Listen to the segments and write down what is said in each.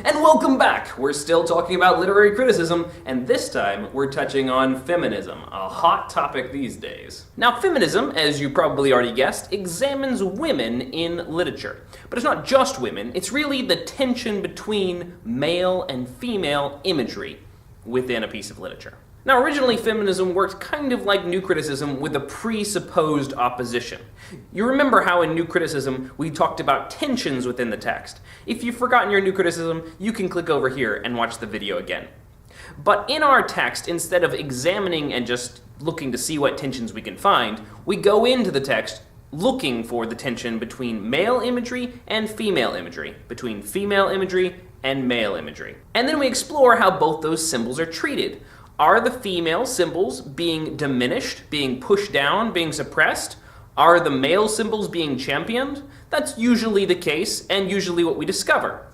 And welcome back! We're still talking about literary criticism, and this time we're touching on feminism, a hot topic these days. Now, feminism, as you probably already guessed, examines women in literature. But it's not just women, it's really the tension between male and female imagery within a piece of literature. Now, originally, feminism worked kind of like new criticism with a presupposed opposition. You remember how in new criticism we talked about tensions within the text. If you've forgotten your new criticism, you can click over here and watch the video again. But in our text, instead of examining and just looking to see what tensions we can find, we go into the text looking for the tension between male imagery and female imagery, between female imagery and male imagery. And then we explore how both those symbols are treated. Are the female symbols being diminished, being pushed down, being suppressed? Are the male symbols being championed? That's usually the case, and usually what we discover.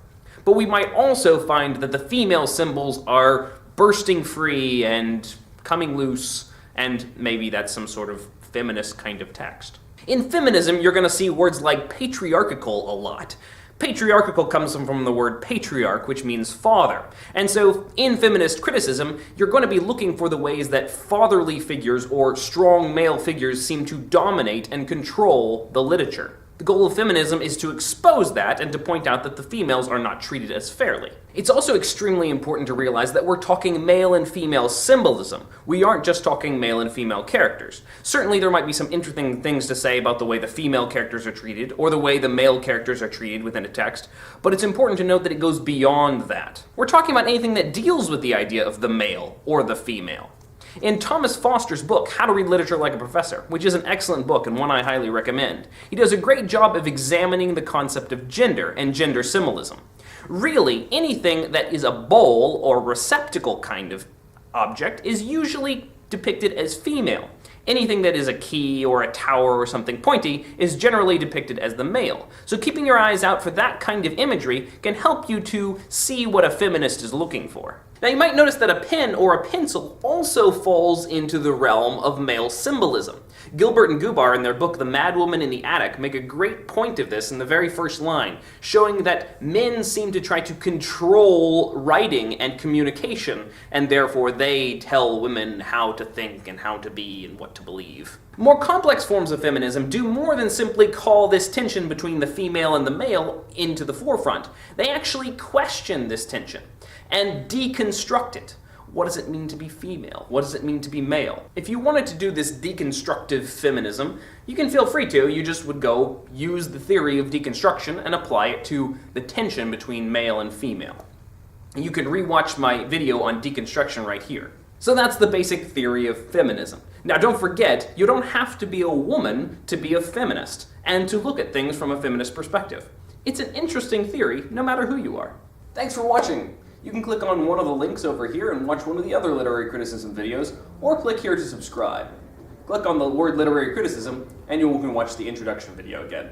But we might also find that the female symbols are bursting free and coming loose, and maybe that's some sort of feminist kind of text. In feminism, you're going to see words like patriarchal a lot. Patriarchal comes from the word patriarch, which means father. And so in feminist criticism, you're going to be looking for the ways that fatherly figures or strong male figures seem to dominate and control the literature. The goal of feminism is to expose that and to point out that the females are not treated as fairly. It's also extremely important to realize that we're talking male and female symbolism. We aren't just talking male and female characters. Certainly there might be some interesting things to say about the way the female characters are treated or the way the male characters are treated within a text, but it's important to note that it goes beyond that. We're talking about anything that deals with the idea of the male or the female. In Thomas Foster's book, How to Read Literature Like a Professor, which is an excellent book and one I highly recommend, he does a great job of examining the concept of gender and gender symbolism. Really, anything that is a bowl or receptacle kind of object is usually depicted as female. Anything that is a key or a tower or something pointy is generally depicted as the male. So keeping your eyes out for that kind of imagery can help you to see what a feminist is looking for. Now you might notice that a pen or a pencil also falls into the realm of male symbolism. Gilbert and Gubar in their book The Madwoman in the Attic make a great point of this in the very first line, showing that men seem to try to control writing and communication, and therefore they tell women how to think and how to be and what to believe. More complex forms of feminism do more than simply call this tension between the female and the male into the forefront. They actually question this tension and deconstruct it. What does it mean to be female? What does it mean to be male? If you wanted to do this deconstructive feminism, you can feel free to. You just would go use the theory of deconstruction and apply it to the tension between male and female. You can rewatch my video on deconstruction right here. So that's the basic theory of feminism. Now don't forget, you don't have to be a woman to be a feminist and to look at things from a feminist perspective. It's an interesting theory, no matter who you are. Thanks for watching. You can click on one of the links over here and watch one of the other literary criticism videos, or click here to subscribe. Click on the word literary criticism, and you can watch the introduction video again.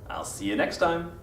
I'll see you next time.